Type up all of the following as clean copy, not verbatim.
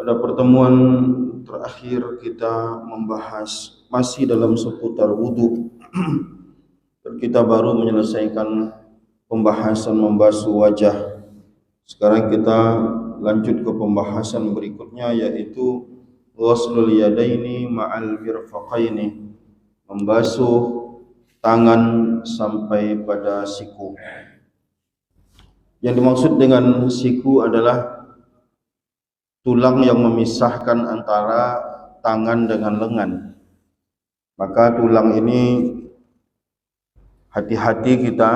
Pada pertemuan terakhir kita membahas masih dalam seputar wudu dan kita baru menyelesaikan pembahasan membasuh wajah. Sekarang kita lanjut ke pembahasan berikutnya, yaitu ghuslul yadaini ma'al mirfaqaini, membasuh tangan sampai pada siku. Yang dimaksud dengan siku adalah tulang yang memisahkan antara tangan dengan lengan. Maka tulang ini hati-hati kita,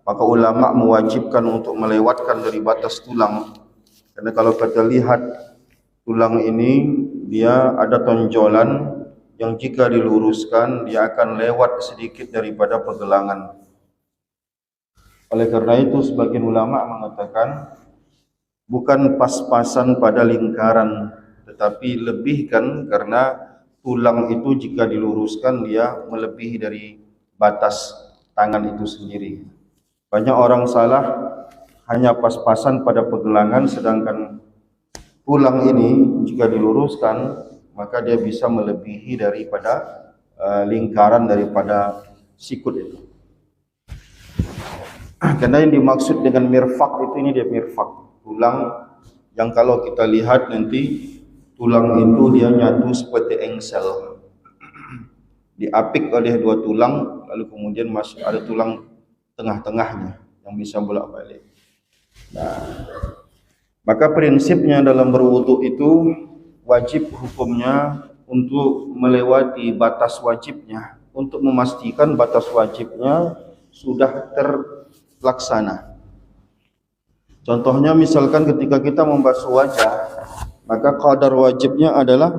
maka ulama mewajibkan untuk melewatkan dari batas tulang. Karena kalau kita lihat tulang ini, dia ada tonjolan yang jika diluruskan dia akan lewat sedikit daripada pergelangan. Oleh karena itu sebagian ulama mengatakan bukan pas-pasan pada lingkaran, tetapi lebihkan, karena tulang itu jika diluruskan dia melebihi dari batas tangan itu sendiri. Banyak orang salah hanya pas-pasan pada pergelangan, sedangkan tulang ini jika diluruskan maka dia bisa melebihi daripada lingkaran daripada sikut itu. Karena yang dimaksud dengan mirfaq itu, ini dia mirfaq, tulang yang kalau kita lihat nanti tulang itu dia nyatu seperti engsel, diapik oleh dua tulang, lalu kemudian masih ada tulang tengah-tengahnya yang bisa bolak-balik. Nah, maka prinsipnya dalam berwudu itu wajib hukumnya untuk melewati batas wajibnya, untuk memastikan batas wajibnya sudah terlaksana. Contohnya misalkan ketika kita membasuh wajah, maka qadar wajibnya adalah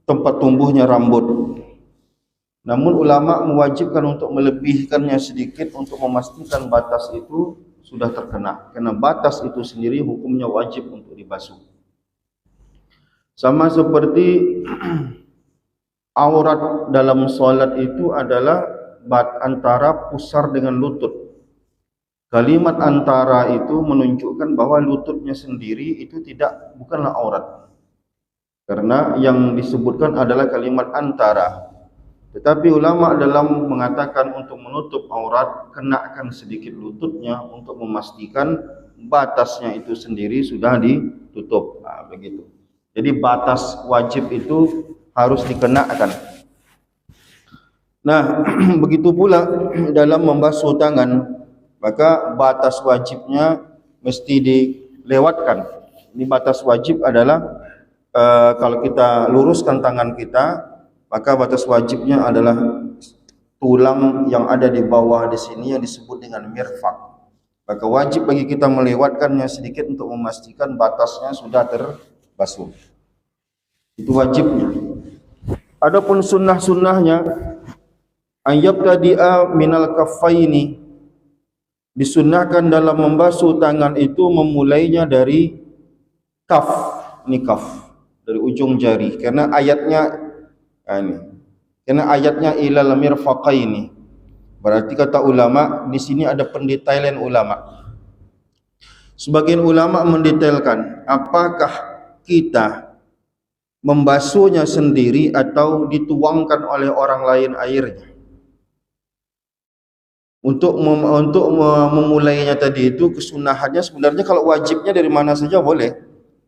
tempat tumbuhnya rambut. Namun ulama mewajibkan untuk melebihkannya sedikit untuk memastikan batas itu sudah terkena. Karena batas itu sendiri hukumnya wajib untuk dibasuh. Sama seperti aurat dalam salat itu adalah antara pusar dengan lutut. Kalimat antara itu menunjukkan bahwa lututnya sendiri itu bukanlah aurat. Karena yang disebutkan adalah kalimat antara. Tetapi ulama dalam mengatakan untuk menutup aurat, kenakan sedikit lututnya untuk memastikan batasnya itu sendiri sudah ditutup. Nah, begitu. Jadi batas wajib itu harus dikenakan. Nah, begitu pula dalam membasuh tangan, maka batas wajibnya mesti dilewatkan. Ini batas wajib adalah kalau kita luruskan tangan kita, maka batas wajibnya adalah tulang yang ada di bawah di sini yang disebut dengan mirfaq. Maka wajib bagi kita melewatkannya sedikit untuk memastikan batasnya sudah terbasuh. Itu wajibnya. Adapun sunnah-sunnahnya, ayyab tadi'a minal kaffaini, disunnahkan dalam membasuh tangan itu memulainya dari kaf, ini kaf, dari ujung jari, karena ayatnya karena ayatnya ilal mirfaqaini. Berarti kata ulama di sini ada pendetailan ulama. Sebagian ulama mendetailkan apakah kita membasuhnya sendiri atau dituangkan oleh orang lain airnya. Untuk memulainya tadi itu kesunahannya sebenarnya kalau wajibnya dari mana saja boleh.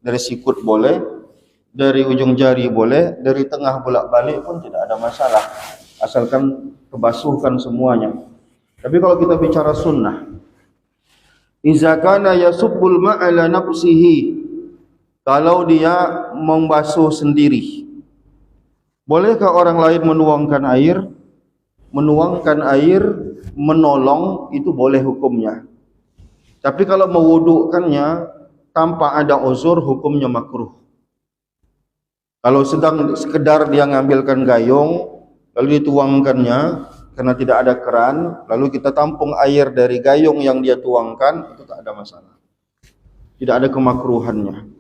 Dari sikut boleh, dari ujung jari boleh, dari tengah bolak-balik pun tidak ada masalah, asalkan kebasuhkan semuanya. Tapi kalau kita bicara sunnah, iza kana yasubbul ma'ala nafsihi, kalau dia membasuh sendiri, bolehkah orang lain menuangkan air? Menuangkan air, menolong, itu boleh hukumnya. Tapi kalau mewudukannya tanpa ada uzur, hukumnya makruh. Kalau sedang sekedar dia ngambilkan gayung lalu dituangkannya karena tidak ada keran, lalu kita tampung air dari gayung yang dia tuangkan, itu tak ada masalah. Tidak ada kemakruhannya.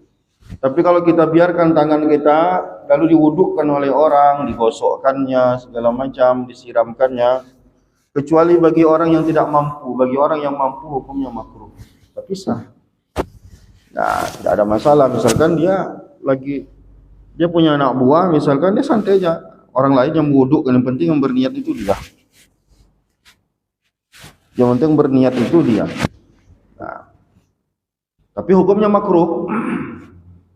Tapi kalau kita biarkan tangan kita lalu diwudukkan oleh orang, digosokkannya segala macam, disiramkannya, kecuali bagi orang yang tidak mampu. Bagi orang yang mampu hukumnya makruh. Tapi sah. Nah, tidak ada masalah. Misalkan dia punya anak buah, misalkan dia santai aja. Orang lain yang wudhu, yang penting yang berniat itu dia. Yang penting berniat itu dia. Nah, tapi hukumnya makruh.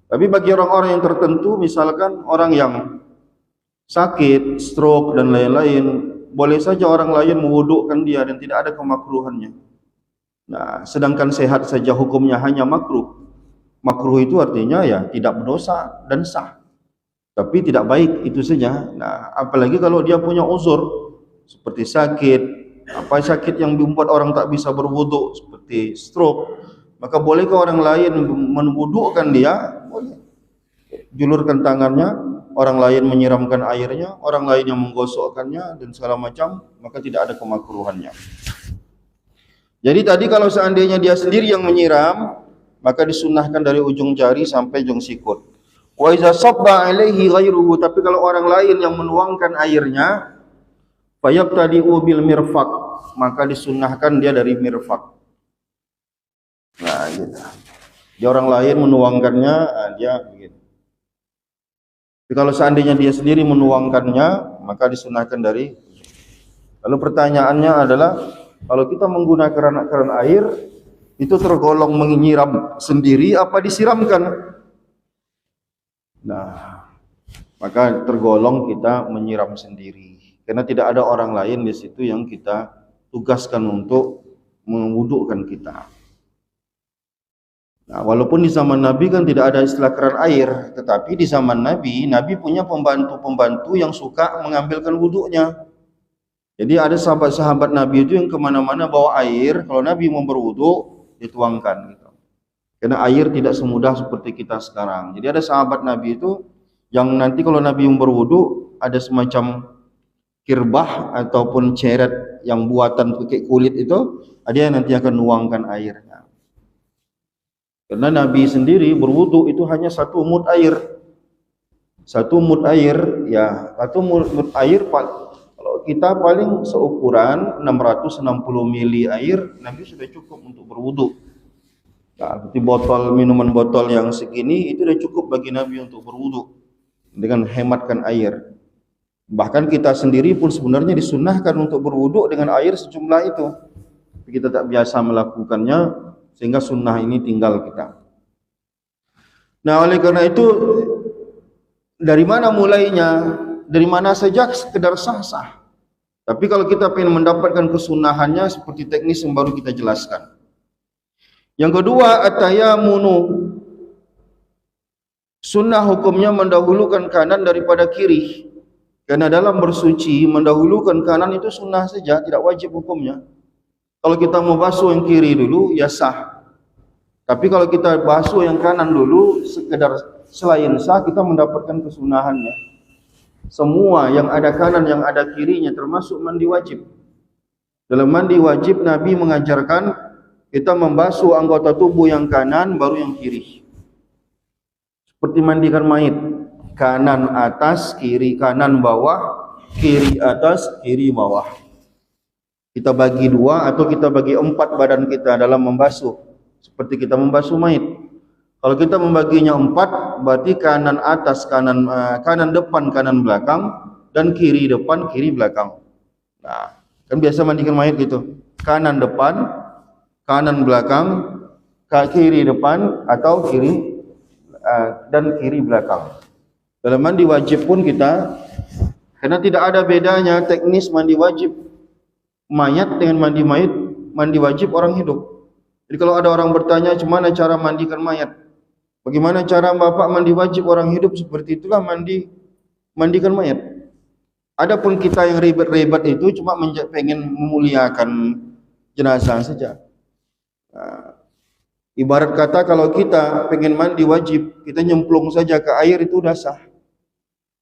Tapi bagi orang-orang yang tertentu, misalkan orang yang sakit, stroke dan lain-lain, boleh saja orang lain mewudukkan dia dan tidak ada kemakruhannya. Nah, sedangkan sehat saja hukumnya hanya makruh. Makruh itu artinya ya tidak berdosa dan sah, tapi tidak baik, itu saja. Nah, apalagi kalau dia punya uzur seperti sakit, apa sakit yang membuat orang tak bisa berwuduk seperti stroke, maka bolehkah orang lain menwudukkan dia? Boleh. Julurkan tangannya, orang lain menyiramkan airnya, orang lain yang menggosokkannya dan segala macam, maka tidak ada kemakruhannya. Jadi tadi kalau seandainya dia sendiri yang menyiram, maka disunnahkan dari ujung jari sampai ujung sikut. Wa iza sabba alaihi ghairuhu, tapi kalau orang lain yang menuangkan airnya, fayabtadi'u bil mirfaq, maka disunnahkan dia dari mirfaq. Nah, gitu. Dia orang lain menuangkannya, dia begitu. Tapi kalau seandainya dia sendiri menuangkannya, maka disunahkan dari. Lalu pertanyaannya adalah, kalau kita menggunakan keran air, itu tergolong menyiram sendiri apa disiramkan? Nah, maka tergolong kita menyiram sendiri, karena tidak ada orang lain di situ yang kita tugaskan untuk mewudukkan kita. Nah, walaupun di zaman Nabi kan tidak ada istilah keran air, tetapi di zaman Nabi punya pembantu-pembantu yang suka mengambilkan wuduknya. Jadi ada sahabat-sahabat Nabi itu yang kemana-mana bawa air, kalau Nabi mau berwuduk, dituangkan gitu. Karena air tidak semudah seperti kita sekarang. Jadi ada sahabat Nabi itu yang nanti kalau Nabi yang berwuduk, ada semacam kirbah ataupun ceret yang buatan pakai kulit itu, ada yang nanti akan nuangkan airnya. Karena Nabi sendiri berwuduk itu hanya satu mud air. Satu mud air, ya, satu mud air, kalau kita paling seukuran 660 mili air, Nabi sudah cukup untuk berwuduk. Nah, seperti botol, minuman botol yang segini, itu sudah cukup bagi Nabi untuk berwuduk dengan hematkan air. Bahkan kita sendiri pun sebenarnya disunnahkan untuk berwuduk dengan air sejumlah itu. Tapi kita tak biasa melakukannya, sehingga sunnah ini tinggal kita. Nah, oleh karena itu, dari mana mulainya? Dari mana saja sekedar sah-sah. Tapi kalau kita ingin mendapatkan kesunahannya, seperti teknis yang baru kita jelaskan. Yang kedua, at-tayammunu. Sunnah hukumnya mendahulukan kanan daripada kiri. Karena dalam bersuci, mendahulukan kanan itu sunnah saja, tidak wajib hukumnya. Kalau kita mau basuh yang kiri dulu, ya sah. Tapi kalau kita basuh yang kanan dulu, sekedar selain sah, kita mendapatkan kesunahannya. Semua yang ada kanan, yang ada kirinya, termasuk mandi wajib. Dalam mandi wajib, Nabi mengajarkan kita membasuh anggota tubuh yang kanan, baru yang kiri. Seperti mandikan mayit, kanan atas, kiri kanan bawah, kiri atas, kiri bawah. Kita bagi dua atau kita bagi 4 badan kita dalam membasuh, seperti kita membasuh mayit. Kalau kita membaginya 4, berarti kanan atas, kanan depan, kanan belakang, dan kiri depan, kiri belakang. Nah, kan biasa mandikan mayit gitu, kanan depan, kanan belakang, kiri depan, atau kiri dan kiri belakang. Dalam mandi wajib pun kita, karena tidak ada bedanya teknis mandi wajib mayat dengan mandi mayit, mandi wajib orang hidup. Jadi kalau ada orang bertanya, "Gimana cara mandikan mayat?" Bagaimana cara Bapak mandi wajib orang hidup? Seperti itulah mandikan mayat. Adapun kita yang ribet-ribet itu cuma pengen memuliakan jenazah saja. Nah, ibarat kata kalau kita pengen mandi wajib, kita nyemplung saja ke air, itu sudah sah.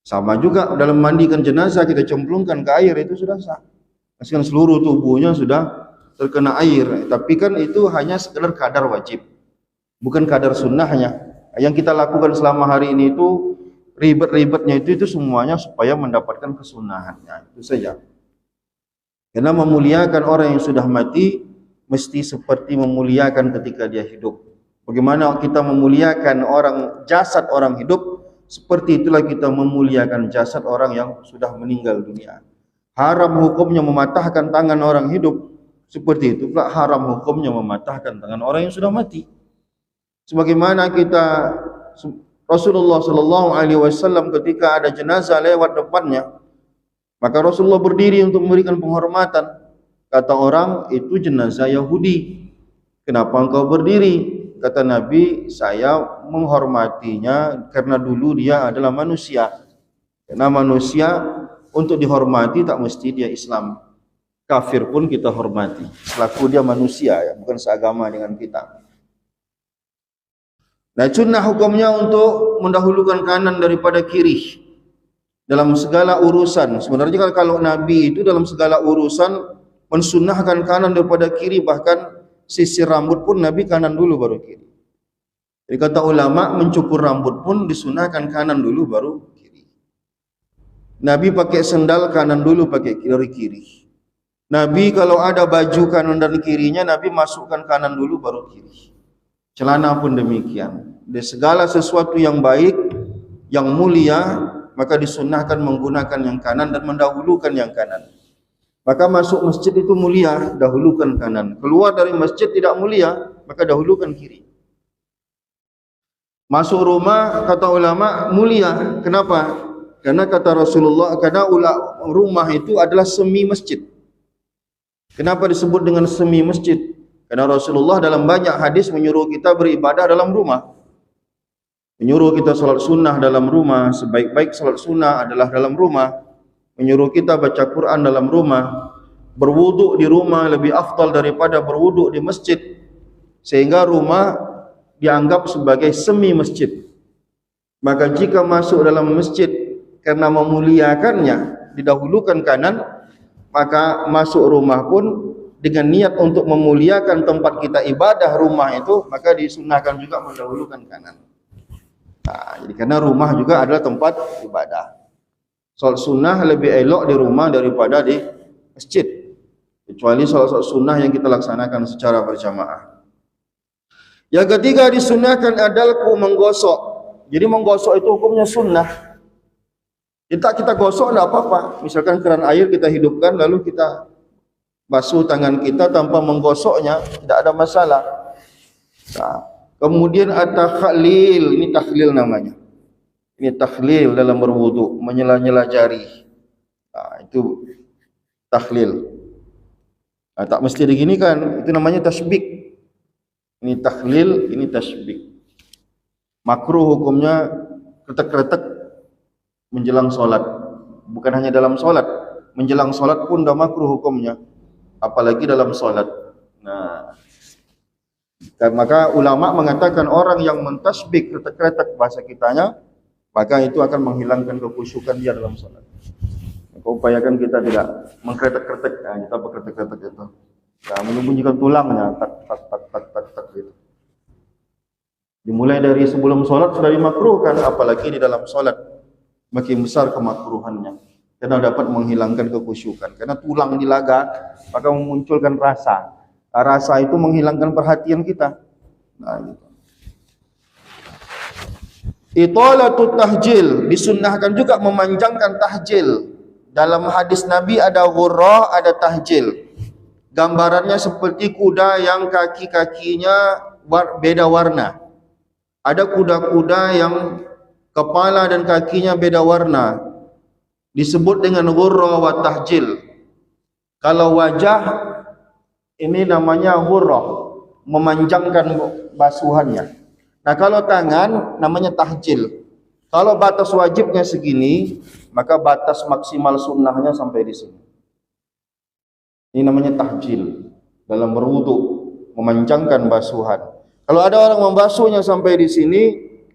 Sama juga dalam mandikan jenazah, kita cemplungkan ke air, itu sudah sah. Pastikan seluruh tubuhnya sudah terkena air. Tapi kan itu hanya sekedar kadar wajib, bukan kadar sunnahnya. Yang kita lakukan selama hari ini itu ribet-ribetnya itu semuanya supaya mendapatkan kesunahannya, itu saja. Karena memuliakan orang yang sudah mati mesti seperti memuliakan ketika dia hidup. Bagaimana kita memuliakan jasad orang hidup, seperti itulah kita memuliakan jasad orang yang sudah meninggal dunia. Haram hukumnya mematahkan tangan orang hidup, seperti itu pula haram hukumnya mematahkan tangan orang yang sudah mati. Sebagaimana Rasulullah sallallahu alaihi wasallam ketika ada jenazah lewat depannya, maka Rasulullah berdiri untuk memberikan penghormatan. Kata orang, itu jenazah Yahudi. Kenapa engkau berdiri? Kata Nabi, saya menghormatinya karena dulu dia adalah manusia. Karena manusia untuk dihormati tak mesti dia Islam. Kafir pun kita hormati, selaku dia manusia, ya, bukan seagama dengan kita. Nah, sunnah hukumnya untuk mendahulukan kanan daripada kiri dalam segala urusan. Sebenarnya kalau Nabi itu dalam segala urusan mensunnahkan kanan daripada kiri, bahkan sisir rambut pun Nabi kanan dulu baru kiri. Jadi kata ulama, mencukur rambut pun disunahkan kanan dulu baru kiri. Nabi pakai sendal kanan dulu, pakai kiri. Nabi kalau ada baju kanan dan kirinya, Nabi masukkan kanan dulu baru kiri. Celana pun demikian. Di segala sesuatu yang baik, yang mulia, maka disunahkan menggunakan yang kanan dan mendahulukan yang kanan. Maka masuk masjid itu mulia, dahulukan kanan. Keluar dari masjid tidak mulia, maka dahulukan kiri. Masuk rumah, kata ulama, mulia. Kenapa? Karena kata Rasulullah, karena rumah itu adalah semi masjid. Kenapa disebut dengan semi masjid? Karena Rasulullah dalam banyak hadis menyuruh kita beribadah dalam rumah. Menyuruh kita salat sunnah dalam rumah, sebaik-baik salat sunnah adalah dalam rumah. Menyuruh kita baca Quran dalam rumah, berwuduk di rumah lebih afdal daripada berwuduk di masjid, sehingga rumah dianggap sebagai semi masjid. Maka jika masuk dalam masjid karena memuliakannya didahulukan kanan, maka masuk rumah pun dengan niat untuk memuliakan tempat kita ibadah rumah itu, maka disunahkan juga mendahulukan kanan. Nah, jadi karena rumah juga adalah tempat ibadah. Salat sunnah lebih elok di rumah daripada di masjid, kecuali salat sunnah yang kita laksanakan secara berjamaah. Yang ketiga disunahkan adalku menggosok. Jadi menggosok itu hukumnya sunnah. Kita gosok tidak apa-apa. Misalkan keran air kita hidupkan lalu kita basuh tangan kita tanpa menggosoknya, tidak ada masalah. Nah, kemudian at-takhlil, ini takhlil namanya. Ini takhlil dalam berwudu, menyela-nyela jari. Nah, itu takhlil. Nah, tak mesti diginikan, itu namanya tasbik. Ini takhlil, ini tasbik. Makruh hukumnya kretek-kretek menjelang solat. Bukan hanya dalam solat, menjelang solat pun dah makruh hukumnya, apalagi dalam solat. Nah, maka ulama mengatakan orang yang mentasbik kretek-kretek bahasa kitanya, maka itu akan menghilangkan kekhusyukan dia dalam salat. Maka upayakan kita tidak mengkretek-kretek, kita berkretek-kretek itu. Nah, membunyikan tulangnya, tak gitu. Dimulai dari sebelum salat sudah dimakruhkan, apalagi di dalam salat makin besar kemakruhannya. Karena dapat menghilangkan kekhusyukan. Karena tulang dilaga, maka memunculkan rasa. Rasa itu menghilangkan perhatian kita. Nah, gitu. Italatut tahjil, disunnahkan juga memanjangkan tahjil. Dalam hadis Nabi ada ghurrah, ada tahjil. Gambarannya seperti kuda yang kaki-kakinya beda warna. Ada kuda-kuda yang kepala dan kakinya beda warna. Disebut dengan ghurrah wa tahjil. Kalau wajah ini namanya ghurrah, memanjangkan basuhannya. Nah, kalau tangan namanya tahjil. Kalau batas wajibnya segini, maka batas maksimal sunnahnya sampai di sini. Ini namanya tahjil dalam berwudu, memanjangkan basuhan. Kalau ada orang membasuhnya sampai di sini,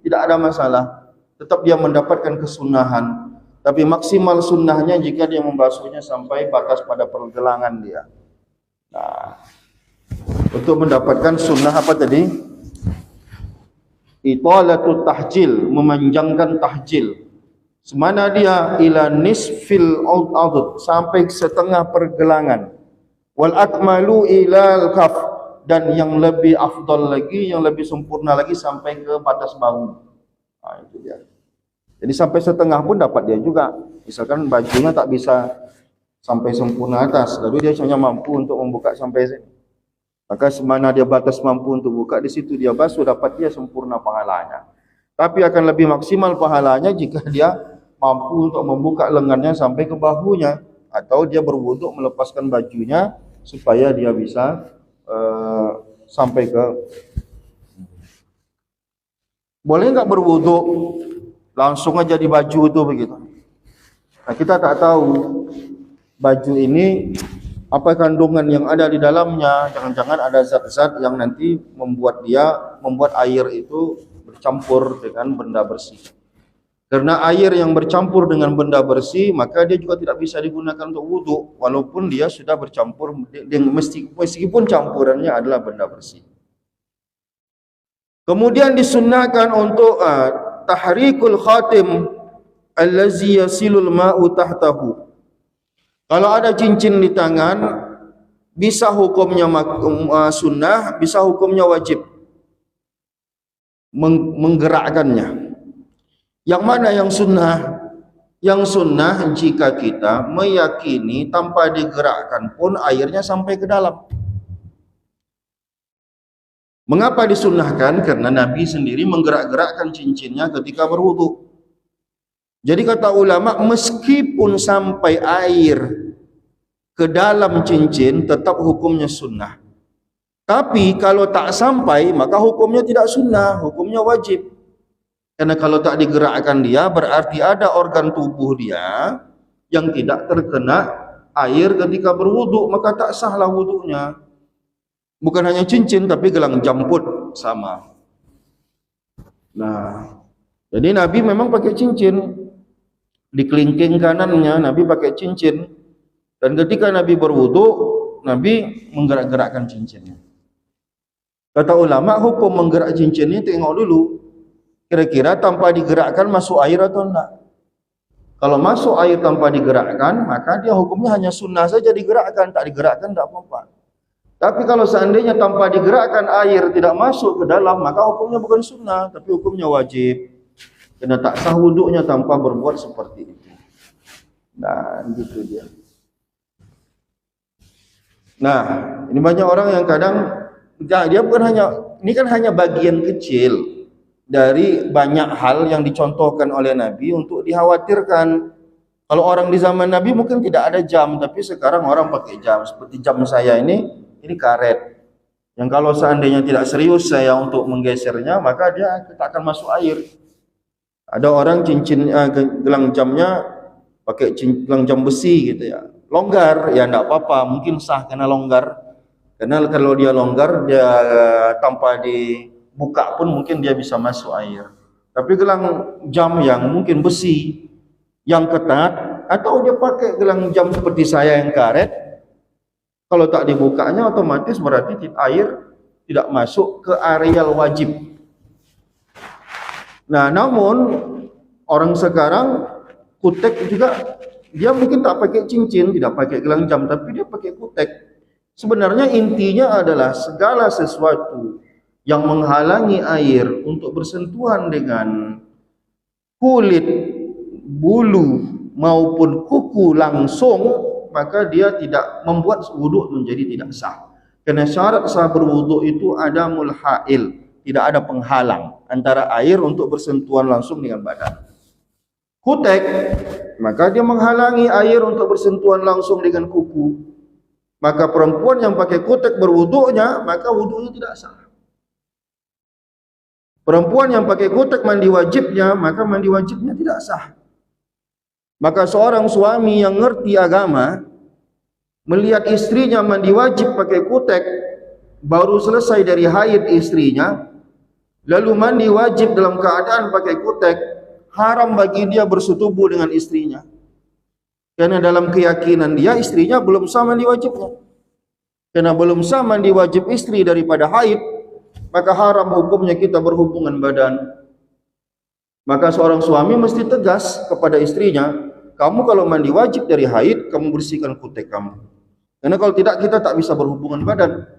tidak ada masalah. Tetap dia mendapatkan kesunahan. Tapi maksimal sunnahnya jika dia membasuhnya sampai batas pada pergelangan dia. Nah, untuk mendapatkan sunnah apa tadi? Italatut tahjil, memanjangkan tahjil. Semana dia ila nisfil adud, sampai setengah pergelangan. Wal akmalu ila al-kaf, dan yang lebih afdal lagi, yang lebih sempurna lagi sampai ke batas bahu. Itu dia. Jadi sampai setengah pun dapat dia juga. Misalkan bajunya tak bisa sampai sempurna atas, lalu dia hanya mampu untuk membuka sampai sini. Maka semana dia batas mampu untuk buka, di situ dia basuh, dapat dia sempurna pahalanya. Tapi akan lebih maksimal pahalanya jika dia mampu untuk membuka lengannya sampai ke bahunya, atau dia berwuduk melepaskan bajunya supaya dia bisa sampai ke. Boleh enggak berwuduk langsung aja di baju itu begitu? Nah, kita tak tahu baju ini apa kandungan yang ada di dalamnya. Jangan-jangan ada zat-zat yang nanti membuat air itu bercampur dengan benda bersih. Karena air yang bercampur dengan benda bersih, maka dia juga tidak bisa digunakan untuk wudhu, walaupun dia sudah bercampur dengan meskipun campurannya adalah benda bersih. Kemudian disunnahkan untuk tahrikul khatim allazi yasilul ma'u tahtahu. Kalau ada cincin di tangan, bisa hukumnya sunnah, bisa hukumnya wajib menggerakkannya. Yang mana yang sunnah? Yang sunnah jika kita meyakini tanpa digerakkan pun airnya sampai ke dalam. Mengapa disunnahkan? Karena Nabi sendiri menggerak-gerakkan cincinnya ketika berwudu. Jadi kata ulama, meskipun sampai air ke dalam cincin tetap hukumnya sunnah. Tapi kalau tak sampai maka hukumnya tidak sunnah, hukumnya wajib. Karena kalau tak digerakkan dia, berarti ada organ tubuh dia yang tidak terkena air ketika berwudu, maka tak sahlah wudunya. Bukan hanya cincin, tapi gelang jam pun sama. Nah, jadi Nabi memang pakai cincin. Di kelingking kanannya Nabi pakai cincin. Dan ketika Nabi berwudu, Nabi menggerak-gerakkan cincinnya. Kata ulama, hukum menggerak cincin ini tengok dulu. Kira-kira tanpa digerakkan masuk air atau enggak? Kalau masuk air tanpa digerakkan, maka dia hukumnya hanya sunnah saja digerakkan, tak digerakkan tak apa-apa. Tapi kalau seandainya tanpa digerakkan air tidak masuk ke dalam, maka hukumnya bukan sunnah, tapi hukumnya wajib. Karena tak sah wuduknya tanpa berbuat seperti itu. Nah, gitu dia. Nah, ini banyak orang yang kadang dia bukan hanya, ini kan hanya bagian kecil dari banyak hal yang dicontohkan oleh Nabi untuk dikhawatirkan. Kalau orang di zaman Nabi mungkin tidak ada jam, tapi sekarang orang pakai jam. Seperti jam saya ini karet. Yang kalau seandainya tidak serius saya untuk menggesernya, maka dia tak akan masuk air. Ada orang gelang jamnya pakai gelang jam besi gitu ya. Longgar, ya enggak apa-apa, mungkin sah karena longgar. Karena kalau dia longgar, dia tanpa dibuka pun mungkin dia bisa masuk air. Tapi gelang jam yang mungkin besi, yang ketat, atau dia pakai gelang jam seperti saya yang karet, kalau tak dibukanya otomatis berarti air tidak masuk ke areal wajib. Nah, namun orang sekarang kutek juga, dia mungkin tak pakai cincin, tidak pakai gelang jam, tapi dia pakai kutek. Sebenarnya intinya adalah segala sesuatu yang menghalangi air untuk bersentuhan dengan kulit, bulu maupun kuku langsung, maka dia tidak membuat wudu menjadi tidak sah. Karena syarat sah berwudu itu ada mulhail, tidak ada penghalang antara air untuk bersentuhan langsung dengan badan. Kutek, maka dia menghalangi air untuk bersentuhan langsung dengan kuku. Maka perempuan yang pakai kutek berwudunya, maka wudunya tidak sah. Perempuan yang pakai kutek mandi wajibnya, maka mandi wajibnya tidak sah. Maka seorang suami yang ngerti agama, melihat istrinya mandi wajib pakai kutek, baru selesai dari haid istrinya, lalu mandi wajib dalam keadaan pakai kutek, haram bagi dia bersetubuh dengan istrinya. Karena dalam keyakinan dia, istrinya belum sah mandi wajibnya. Karena belum sah mandi wajib istri daripada haid, maka haram hukumnya kita berhubungan badan. Maka seorang suami mesti tegas kepada istrinya, kamu kalau mandi wajib dari haid, kamu bersihkan kutek kamu. Karena kalau tidak, kita tak bisa berhubungan badan.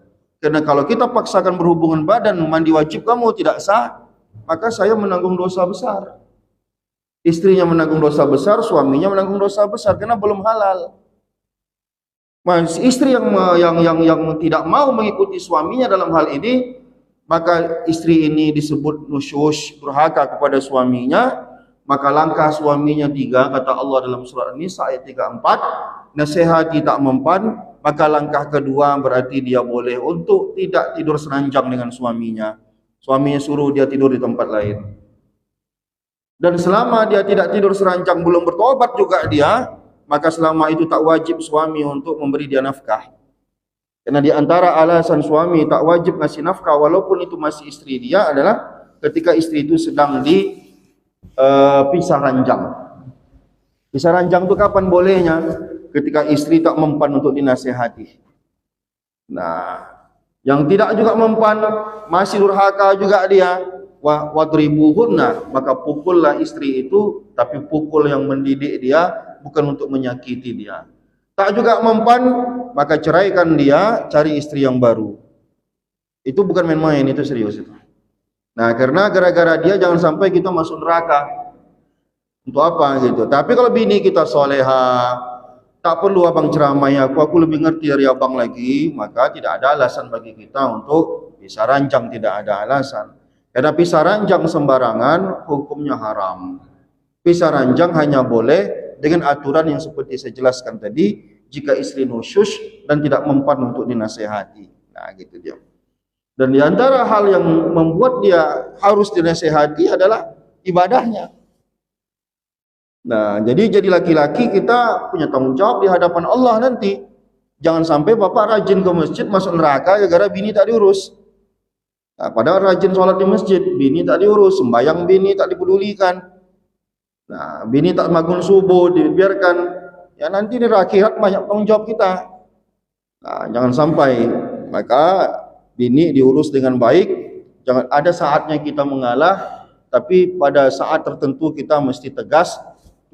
Karena kalau kita paksakan berhubungan badan, mandi wajib kamu tidak sah, maka saya menanggung dosa besar. Istrinya menanggung dosa besar, suaminya menanggung dosa besar karena belum halal. Mas, istri yang tidak mau mengikuti suaminya dalam hal ini, maka istri ini disebut nusyush, durhaka kepada suaminya. Maka langkah suaminya 3, kata Allah dalam surat An-Nisa ayat 34, nasihati tak mempan. Maka langkah kedua berarti dia boleh untuk tidak tidur seranjang dengan suaminya. Suaminya suruh dia tidur di tempat lain. Dan selama dia tidak tidur seranjang, belum bertobat juga dia, maka selama itu tak wajib suami untuk memberi dia nafkah. Karena di antara alasan suami tak wajib ngasih nafkah walaupun itu masih istri dia adalah ketika istri itu sedang di pisah ranjang. Pisah ranjang itu kapan bolehnya? Ketika istri tak mempan untuk dinasihati. Nah, yang tidak juga mempan, masih durhaka juga dia, wadribuhunna, maka pukullah istri itu, tapi pukul yang mendidik dia, bukan untuk menyakiti dia. Tak juga mempan, maka ceraikan dia, cari istri yang baru. Itu bukan main-main, itu serius itu. Nah, karena gara-gara dia jangan sampai kita masuk neraka. Untuk apa gitu? Tapi kalau bini kita soleha, tak perlu abang ceramai aku lebih ngerti dari abang lagi, maka tidak ada alasan bagi kita untuk pisah ranjang, tidak ada alasan. Karena pisah ranjang sembarangan hukumnya haram. Pisah ranjang hanya boleh dengan aturan yang seperti saya jelaskan tadi, jika istri nusyush dan tidak mempan untuk dinasehati. Nah, gitu dia. Dan di antara hal yang membuat dia harus dinasehati adalah ibadahnya. Nah, jadi laki-laki kita punya tanggung jawab di hadapan Allah nanti. Jangan sampai bapak rajin ke masjid masuk neraka gara-gara bini tak diurus. Nah, padahal rajin sholat di masjid, bini tak diurus, sembahyang bini tak dipedulikan. Nah, bini tak bangun subuh, dibiarkan. Ya nanti di akhirat banyak tanggung jawab kita. Nah, jangan sampai. Maka bini diurus dengan baik. Jangan ada saatnya kita mengalah, tapi pada saat tertentu kita mesti tegas.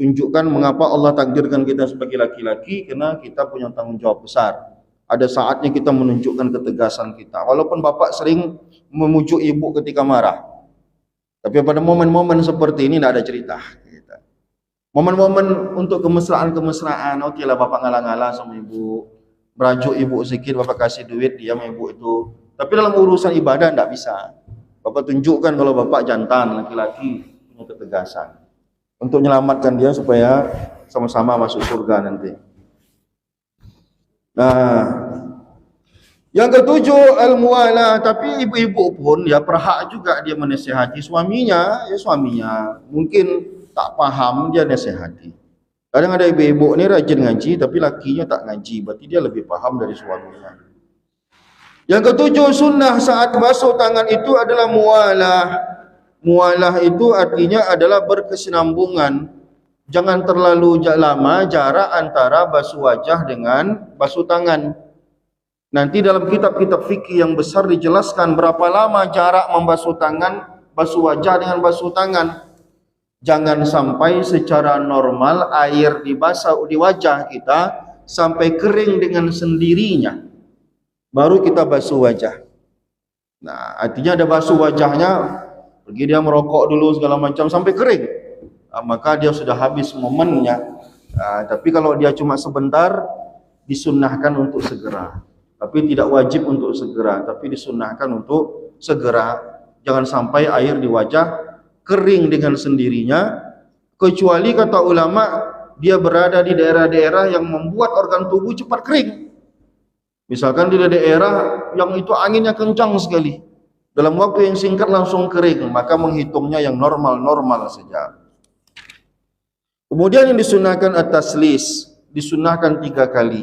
Tunjukkan mengapa Allah takdirkan kita sebagai laki-laki, karena kita punya tanggung jawab besar. Ada saatnya kita menunjukkan ketegasan kita. Walaupun bapak sering memujuk ibu ketika marah, tapi pada momen-momen seperti ini tidak ada cerita. Momen-momen untuk kemesraan, oke lah bapak ngalah-ngalah sama ibu, merajuk ibu sedikit, bapak kasih duit, diam ibu itu. Tapi dalam urusan ibadah tidak bisa. Bapak tunjukkan kalau bapak jantan, laki-laki punya ketegasan. Untuk menyelamatkan dia supaya sama-sama masuk surga nanti. Nah, yang ketujuh al-muwalah, tapi ibu-ibu pun ya berhak juga dia menasihati suaminya, ya suaminya mungkin tak paham dia nasihati. Kadang ada ibu-ibu ni rajin ngaji tapi lakinya tak ngaji, berarti dia lebih paham dari suaminya. Yang ketujuh sunnah saat basuh tangan itu adalah muwalah. Muwalah itu artinya adalah berkesinambungan. Jangan terlalu lama jarak antara basuh wajah dengan basuh tangan. Nanti dalam kitab-kitab fikih yang besar dijelaskan berapa lama jarak membasuh tangan, basuh wajah dengan basuh tangan. Jangan sampai secara normal air dibasah di wajah kita sampai kering dengan sendirinya, baru kita basuh wajah. Nah, artinya ada basuh wajahnya, pergi dia merokok dulu segala macam sampai kering, maka dia sudah habis momennya. Tapi kalau dia cuma sebentar, disunnahkan untuk segera. Tapi tidak wajib untuk segera, tapi disunnahkan untuk segera. Jangan sampai air di wajah kering dengan sendirinya, kecuali kata ulama dia berada di daerah-daerah yang membuat organ tubuh cepat kering. Misalkan di daerah yang itu anginnya kencang sekali, dalam waktu yang singkat langsung kering, maka menghitungnya yang normal-normal saja. Kemudian yang disunahkan at-taslis, disunahkan 3 kali.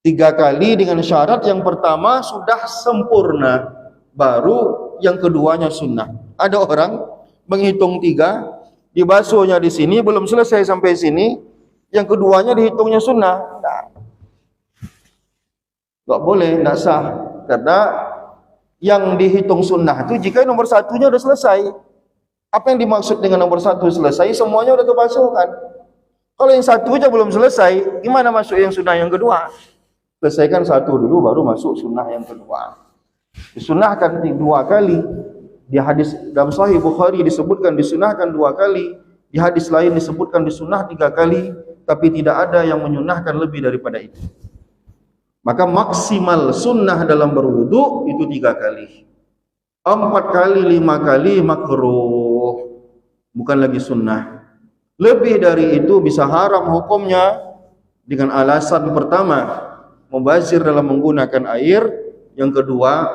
3 kali dengan syarat yang pertama sudah sempurna, baru yang keduanya sunnah. Ada orang menghitung 3, dibasuhnya di sini belum selesai sampai sini, yang keduanya dihitungnya sunnah. Enggak boleh, enggak sah. Karena yang dihitung sunnah itu jika nomor satunya sudah selesai. Apa yang dimaksud dengan nomor 1 selesai? Semuanya sudah terbasuhkan. Kalau yang satu aja belum selesai, gimana masuk yang sunnah yang kedua? Selesaikan satu dulu, baru masuk sunnah yang kedua. Disunahkan 2 kali. Di hadis dalam Sahih Bukhari disebutkan disunahkan 2 kali. Di hadis lain disebutkan disunnah 3 kali. Tapi tidak ada yang menyunahkan lebih daripada itu. Maka maksimal sunnah dalam berwudu itu 3 kali. 4 kali, 5 kali makruh. Bukan lagi sunnah. Lebih dari itu bisa haram hukumnya dengan alasan pertama, mubazir dalam menggunakan air. Yang kedua,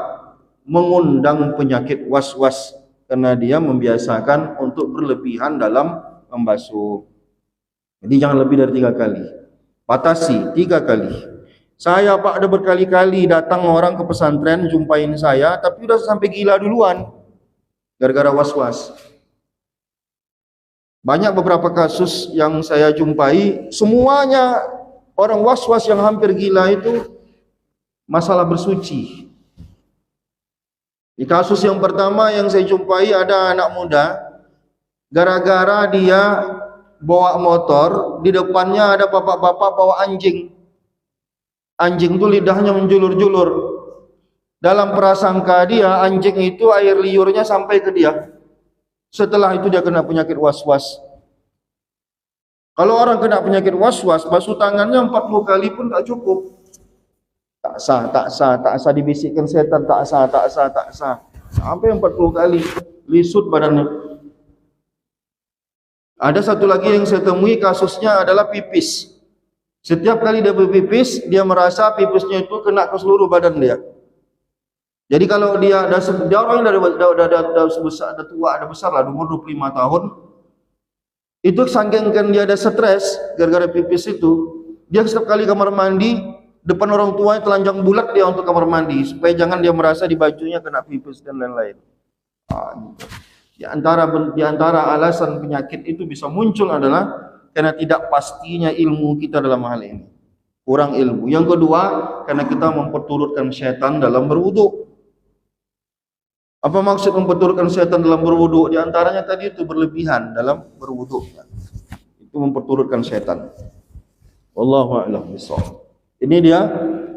mengundang penyakit was-was karena dia membiasakan untuk berlebihan dalam membasuh. Jadi jangan lebih dari 3 kali. Batasi 3 kali. Saya Pak ada berkali-kali datang orang ke pesantren jumpain saya, tapi udah sampai gila duluan gara-gara was-was. Banyak beberapa kasus yang saya jumpai, semuanya orang was-was yang hampir gila itu masalah bersuci. Di kasus yang pertama yang saya jumpai ada anak muda, gara-gara dia bawa motor, di depannya ada bapak-bapak bawa anjing. Anjing itu lidahnya menjulur-julur. Dalam prasangka dia, anjing itu air liurnya sampai ke dia. Setelah itu dia kena penyakit was-was. Kalau orang kena penyakit was-was, basuh tangannya 40 kali pun tak cukup. Tak sah, tak sah, tak sah, dibisikkan setan, tak sah, tak sah, tak sah. Sampai 40 kali, lisut badannya. Ada satu lagi yang saya temui, kasusnya adalah pipis. Setiap kali dia berpipis, dia merasa pipisnya itu kena ke seluruh badan dia. Jadi kalau dia orang yang dah besar, dah tua, dah besar lah, umur 25 tahun, itu saking kan dia ada stres gara-gara pipis itu, dia setiap kali kamar mandi, depan orang tuanya telanjang bulat dia untuk kamar mandi, supaya jangan dia merasa di bajunya kena pipis dan lain-lain. Di antara alasan penyakit itu bisa muncul adalah karena tidak pastinya ilmu kita dalam hal ini, kurang ilmu. Yang kedua, karena kita memperturutkan syaitan dalam berwudu. Apa maksud memperturutkan syaitan dalam berwudu? Di antaranya tadi itu berlebihan dalam berwudu. Itu memperturutkan syaitan. Wallahu a'lam bishawab. Ini dia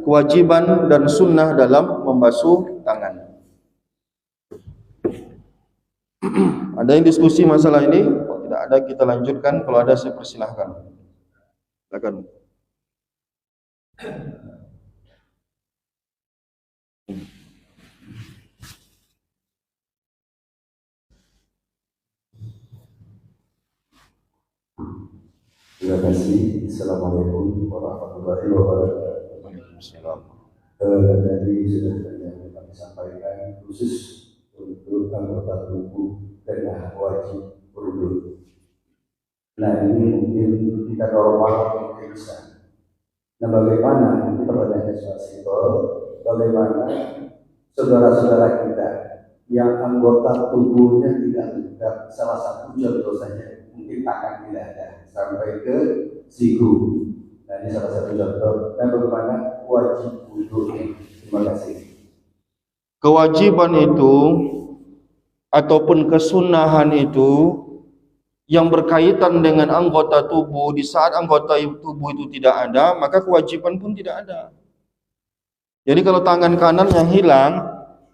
kewajiban dan sunnah dalam membasuh tangan. Ada yang diskusi masalah ini? Kalau tidak ada kita lanjutkan. Kalau ada saya persilahkan. Silakan. Terima kasih. Assalamualaikum warahmatullahi wabarakatuh. Waalaikumsalam. Tadi sudah kami sampaikan khusus untuk anggota tubuh dan wajib berwudu. Nah ini mungkin kita normal mungkin bisa. Nah bagaimana, ini pertanyaannya soal simpel, bagaimana saudara-saudara kita yang anggota tubuhnya tidak lengkap, salah satu contoh saja, mungkin tangan tidak ada sampai ke siku. Nah ini salah satu contoh. Dan bagaimana wajib wudunya? Terima kasih. Kewajiban itu ataupun kesunahan itu yang berkaitan dengan anggota tubuh, di saat anggota tubuh itu tidak ada, maka kewajiban pun tidak ada. Jadi kalau tangan kanannya hilang,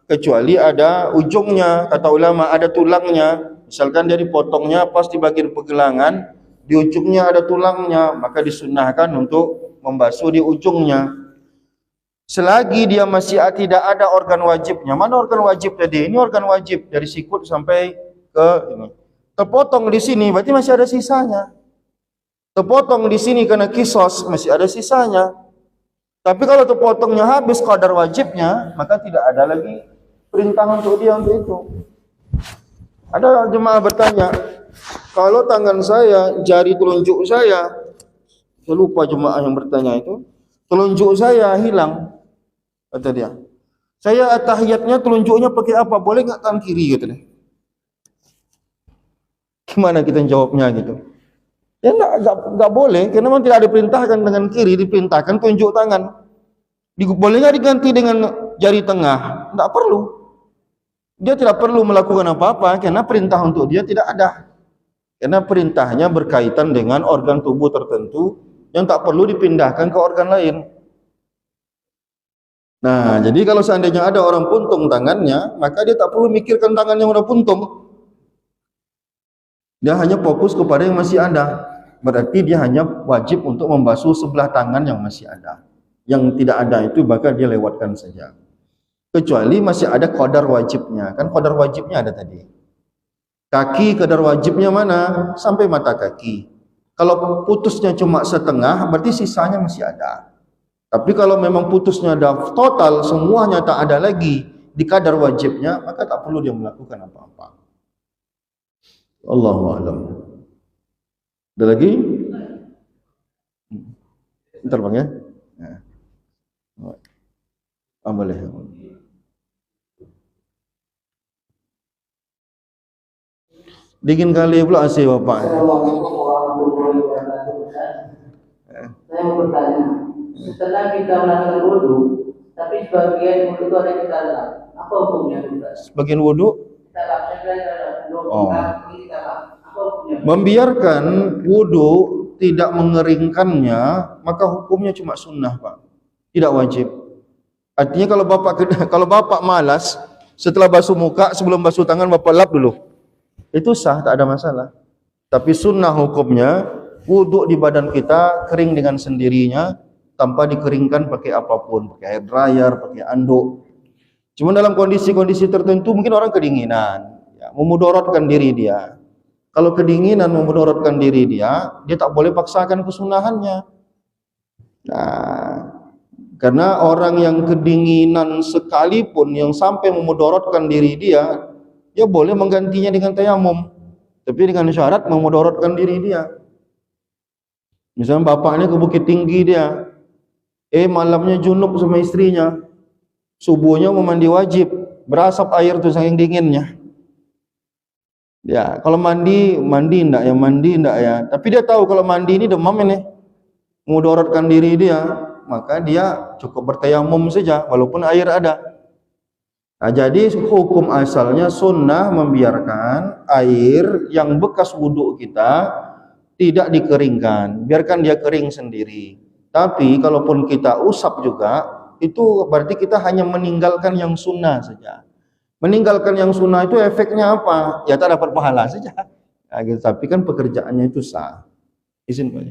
kecuali ada ujungnya, kata ulama ada tulangnya, misalkan dia dipotongnya pas di bagian pergelangan, di ujungnya ada tulangnya, maka disunahkan untuk membasuh di ujungnya. Selagi dia masih tidak ada organ wajibnya. Mana organ wajib tadi? Ini organ wajib dari sikut sampai ke ini. Terpotong di sini berarti masih ada sisanya. Terpotong di sini karena kisos masih ada sisanya. Tapi kalau terpotongnya habis kadar wajibnya, maka tidak ada lagi perintah untuk dia untuk itu. Ada jemaah bertanya, kalau tangan saya, jari telunjuk saya lupa jemaah yang bertanya itu, telunjuk saya hilang, kata dia. Saya tahiyatnya telunjuknya pakai apa? Boleh nggak tangan kiri? Kata dia. Gimana kita jawabnya gitu? Ya enggak boleh, karena memang tidak diperintahkan dengan kiri, diperintahkan tunjuk tangan. Boleh nggak diganti dengan jari tengah? Enggak perlu. Dia tidak perlu melakukan apa-apa, karena perintah untuk dia tidak ada. Karena perintahnya berkaitan dengan organ tubuh tertentu yang tak perlu dipindahkan ke organ lain. Nah, jadi kalau seandainya ada orang puntung tangannya, maka dia tak perlu mikirkan tangan yang udah puntung. Dia hanya fokus kepada yang masih ada. Berarti dia hanya wajib untuk membasuh sebelah tangan yang masih ada. Yang tidak ada itu maka dia lewatkan saja. Kecuali masih ada qadar wajibnya. Kan qadar wajibnya ada tadi. Kaki qadar wajibnya mana? Sampai mata kaki. Kalau putusnya cuma setengah, berarti sisanya masih ada. Tapi kalau memang putusnya ada total, semuanya tak ada lagi di kadar wajibnya, maka tak perlu dia melakukan apa-apa. Allahu a'lam. Ada lagi? Bentar bang ya. Boleh. Dingin kali pula AC bapak. Assalamualaikum warahmatullahi wabarakatuh. Saya mau bertanya, setelah kita melakukan wudu, tapi sebagian wudu itu ada di dalam, apa hukumnya Ustaz? Sebagian wudu? Kita lakukan apa hukumnya? Membiarkan wudu tidak mengeringkannya, maka hukumnya cuma sunnah pak, tidak wajib. Artinya kalau bapak malas, setelah basuh muka sebelum basuh tangan bapak lap dulu, itu sah, tak ada masalah. Tapi sunnah hukumnya wudu di badan kita kering dengan sendirinya tanpa dikeringkan pakai apapun, pakai air dryer, pakai anduk. Cuma dalam kondisi-kondisi tertentu mungkin orang kedinginan, ya, memudaratkan diri dia. Kalau kedinginan memudaratkan diri dia tak boleh paksakan kesunahannya. Nah, karena orang yang kedinginan sekalipun yang sampai memudaratkan diri dia boleh menggantinya dengan tayamum, tapi dengan syarat memudaratkan diri dia. Misalnya bapaknya ke Bukit Tinggi dia, malamnya junub sama istrinya, subuhnya mau mandi wajib, berasap air tuh saking dinginnya. Ya, kalau mandi enggak ya. Tapi dia tahu kalau mandi ini demam ini, memudaratkan diri dia, maka dia cukup bertayamum saja walaupun air ada. Nah, jadi hukum asalnya sunnah membiarkan air yang bekas wudhu kita tidak dikeringkan, biarkan dia kering sendiri. Tapi kalaupun kita usap juga, itu berarti kita hanya meninggalkan yang sunnah saja. Meninggalkan yang sunnah itu efeknya apa? Ya tak dapat pahala saja. Nah, gitu. Tapi kan pekerjaannya itu sah. Izin Pak.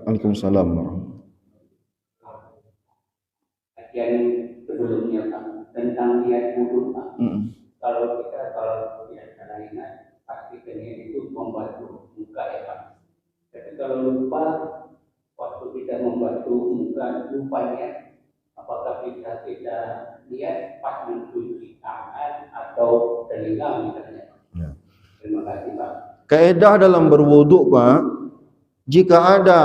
Waalaikumsalam. Kajian sebelumnya Pak tentang niat wudu Pak. Kalau tidak salah ingat, pasti niat itu membasuh muka ya Pak. Tapi kalau lupa, waktu kita membasuh muka lupa niat, apakah kita tidak niat pas mencuci tangan atau telinga misalnya? Ya. Terima kasih Pak. Kaedah dalam berwudu Pak, jika ada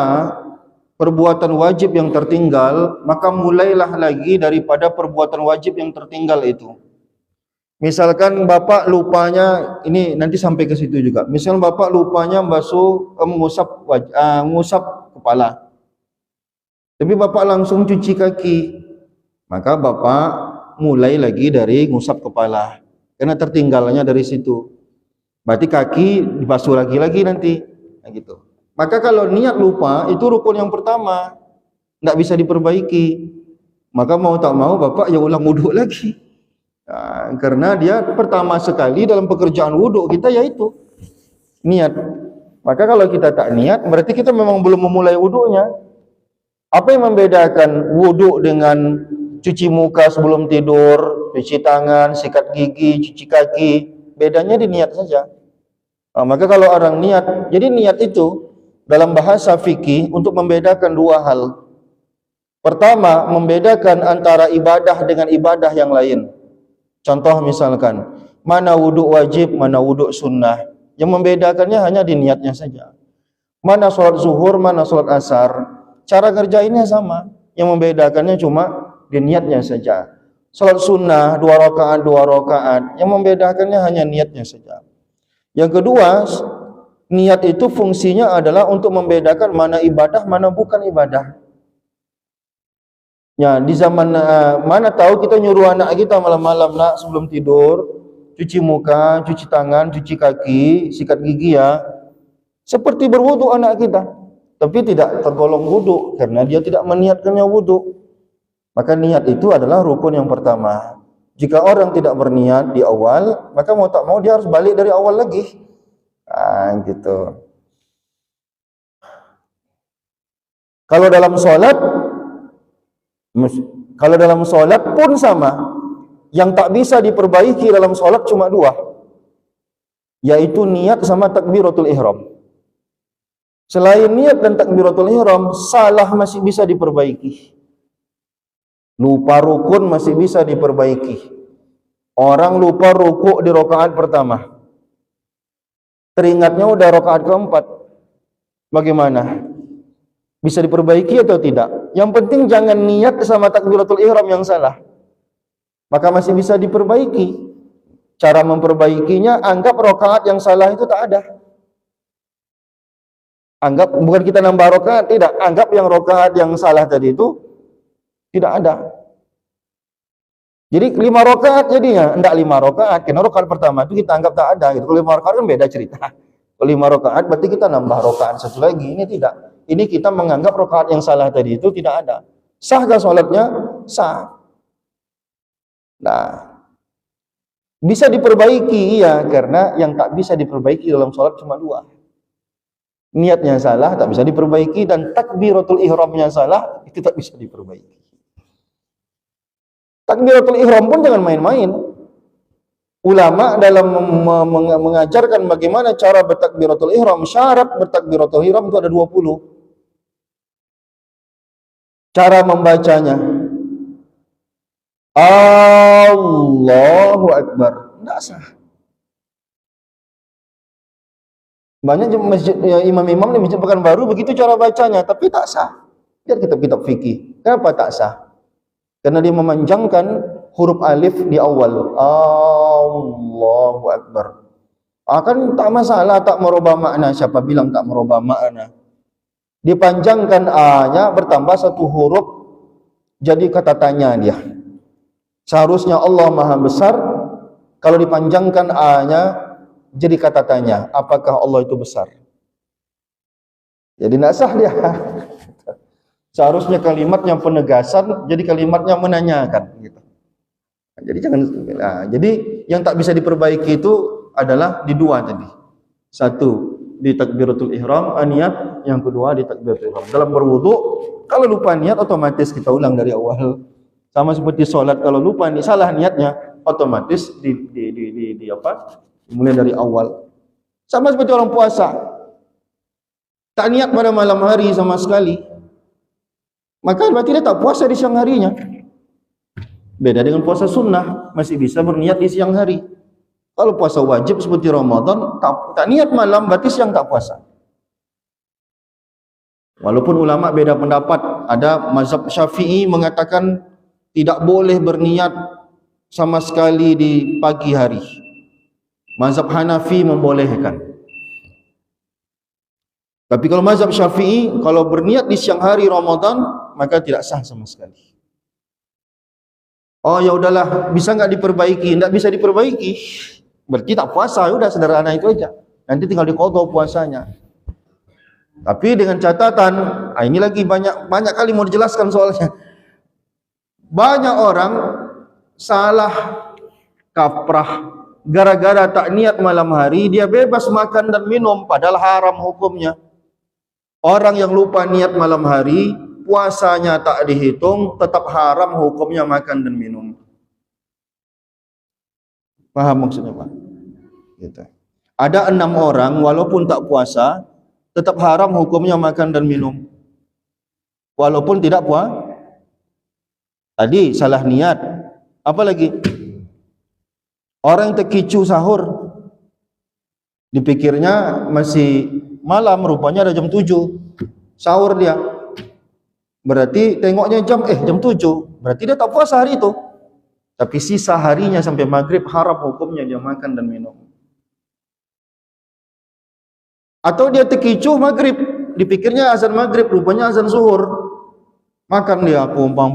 perbuatan wajib yang tertinggal, maka mulailah lagi daripada perbuatan wajib yang tertinggal itu. Misalkan bapak lupanya, ini nanti sampai ke situ juga. Misal bapak lupanya mengusap kepala, tapi bapak langsung cuci kaki, maka bapak mulai lagi dari ngusap kepala, karena tertinggalnya dari situ. Berarti kaki dibasuh lagi nanti, nah, gitu. Maka kalau niat lupa itu rukun yang pertama, tidak bisa diperbaiki. Maka mau tak mau bapak ulang wudhu lagi. Nah, karena dia pertama sekali dalam pekerjaan wudhu kita yaitu niat. Maka kalau kita tak niat, berarti kita memang belum memulai wudhunya. Apa yang membedakan wudhu dengan cuci muka sebelum tidur, cuci tangan, sikat gigi, cuci kaki? Bedanya di niat saja. Nah, maka kalau orang niat, jadi niat itu dalam bahasa fikih untuk membedakan dua hal. Pertama, membedakan antara ibadah dengan ibadah yang lain. Contoh misalkan, mana wudhu wajib, mana wudhu sunnah. Yang membedakannya hanya di niatnya saja. Mana sholat zuhur, mana sholat asar. Cara kerjainnya sama. Yang membedakannya cuma di niatnya saja. Sholat sunnah, 2 rakaat. Yang membedakannya hanya niatnya saja. Yang kedua, niat itu fungsinya adalah untuk membedakan mana ibadah, mana bukan ibadah. Ya, di zaman mana tahu kita nyuruh anak kita malam-malam nak sebelum tidur cuci muka, cuci tangan, cuci kaki, sikat gigi ya. Seperti berwudu anak kita. tapi tidak tergolong wudu karena dia tidak meniatkannya wudu. Maka niat itu adalah rukun yang pertama. Jika orang tidak berniat di awal, maka mau tak mau dia harus balik dari awal lagi. Gitu. Kalau dalam solat pun sama. Yang tak bisa diperbaiki dalam solat cuma dua, yaitu niat sama takbiratul ihram. Selain niat dan takbiratul ihram, salah masih bisa diperbaiki. Lupa rukun masih bisa diperbaiki. Orang lupa rukuk di rakaat pertama, teringatnya udah rakaat keempat, bagaimana? Bisa diperbaiki atau tidak? Yang penting jangan niat sama takbiratul ihram yang salah, maka masih bisa diperbaiki. Cara memperbaikinya, anggap rakaat yang salah itu tak ada. Anggap, bukan kita nambah rakaat, tidak. Anggap yang rakaat yang salah tadi itu tidak ada. Jadi 5 rakaat jadinya, enggak 5 rakaat. Karena rakaat pertama itu kita anggap tak ada. Gitu. Kalau 5 rakaat kan beda cerita. Kalau 5 rakaat berarti kita nambah rakaat satu lagi. Ini tidak. Ini kita menganggap rakaat yang salah tadi itu tidak ada. Sahkah sholatnya? Sah. Nah, bisa diperbaiki, iya, karena yang tak bisa diperbaiki dalam sholat cuma dua. Niatnya salah, tak bisa diperbaiki, dan takbiratul ihramnya salah, itu tak bisa diperbaiki. Takbiratul ihram pun jangan main-main. Ulama dalam mengajarkan bagaimana cara bertakbiratul ihram, syarat bertakbiratul ihram itu ada 20. Cara membacanya, Allahu Akbar, tidak sah. Banyak masjid, imam-imam di Masjid Pekanbaru begitu cara bacanya, tapi tak sah. Lihat kitab-kitab fikih. Kenapa tak sah? Karena dia memanjangkan huruf alif di awal. Allahu Akbar. Kan tak masalah tak merubah makna. Siapa bilang tak merubah makna? Dipanjangkan A-nya bertambah satu huruf, jadi kata tanya dia. Seharusnya Allah Maha Besar, kalau dipanjangkan A-nya jadi kata tanya, apakah Allah itu besar? Jadi tidak sah dia. Seharusnya kalimatnya penegasan, jadi kalimatnya menanyakan. Gitu. Jadi jangan. Jadi yang tak bisa diperbaiki itu adalah di dua tadi. Satu di takbiratul ihram, niat. Yang kedua di takbiratul ihram. Dalam berwudu, kalau lupa niat otomatis kita ulang dari awal. Sama seperti sholat, kalau lupa salah niatnya, otomatis mulai dari awal. Sama seperti orang puasa, tak niat pada malam hari sama sekali, maka berarti dia tak puasa di siang harinya. Beda dengan puasa sunnah, masih bisa berniat di siang hari. Kalau puasa wajib seperti Ramadan, tak niat malam, berarti siang tak puasa. Walaupun ulama beda pendapat, ada mazhab Syafi'i mengatakan tidak boleh berniat sama sekali di pagi hari. Mazhab Hanafi membolehkan. Tapi kalau mazhab Syafi'i, kalau berniat di siang hari Ramadan, maka tidak sah sama sekali. Oh ya udahlah, bisa nggak diperbaiki? Nggak bisa diperbaiki. Berarti tak puasa, udah sederhana itu aja. Nanti tinggal diqadha puasanya. Tapi dengan catatan, ini lagi banyak kali mau dijelaskan soalnya. Banyak orang salah kaprah gara-gara tak niat malam hari, dia bebas makan dan minum, padahal haram hukumnya. Orang yang lupa niat malam hari, puasanya tak dihitung, tetap haram hukumnya makan dan minum. Paham maksudnya Pak? Gitu. Ada 6 orang walaupun tak puasa, tetap haram hukumnya makan dan minum. Walaupun tidak puasa. Tadi salah niat. Apa lagi? Orang terkicu sahur, dipikirnya masih malam, rupanya ada jam 7 sahur dia. Berarti tengoknya jam 7, berarti dia tak puasa hari itu. Tapi sisa harinya sampai maghrib haram hukumnya dia makan dan minum. Atau dia terkicu maghrib, dipikirnya azan maghrib, rupanya azan zuhur. Makan dia pompang.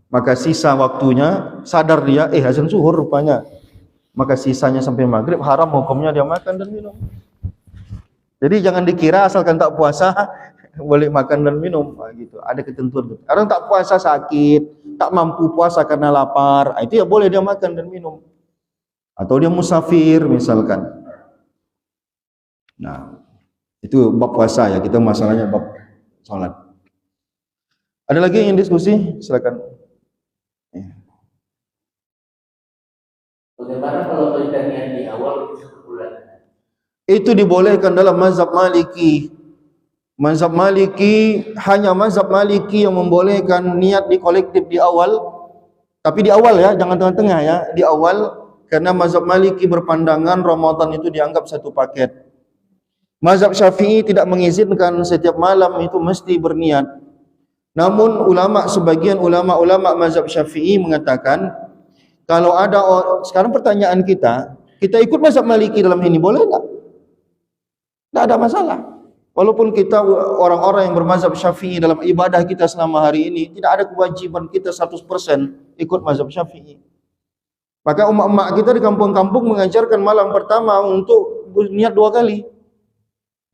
Maka sisa waktunya sadar dia azan zuhur rupanya. Maka sisanya sampai maghrib haram hukumnya dia makan dan minum. Jadi jangan dikira asalkan tak puasa boleh makan dan minum, gitu. Ada ketentuan. Orang tak puasa sakit, tak mampu puasa karena lapar, itu ya boleh dia makan dan minum. Atau dia musafir misalkan. Nah, itu bab puasa ya, kita masalahnya bab salat. Ada lagi yang diskusi? Silakan. Bagaimana kalau kita niat di awal itu 1 bulan? Itu dibolehkan dalam mazhab Maliki. Mazhab Maliki, hanya mazhab Maliki yang membolehkan niat di kolektif di awal. Tapi di awal ya, jangan tengah-tengah ya, di awal. Karena mazhab Maliki berpandangan Ramadan itu dianggap satu paket. Mazhab Syafi'i tidak mengizinkan setiap malam itu mesti berniat. Namun sebagian ulama mazhab Syafi'i mengatakan, kalau ada sekarang pertanyaan kita ikut mazhab Maliki dalam ini boleh enggak? Tidak ada masalah. Walaupun kita orang-orang yang bermazhab Syafi'i dalam ibadah kita selama hari ini, tidak ada kewajiban kita 100% ikut mazhab Syafi'i. Maka umat-umat kita di kampung-kampung mengajarkan malam pertama untuk niat 2 kali.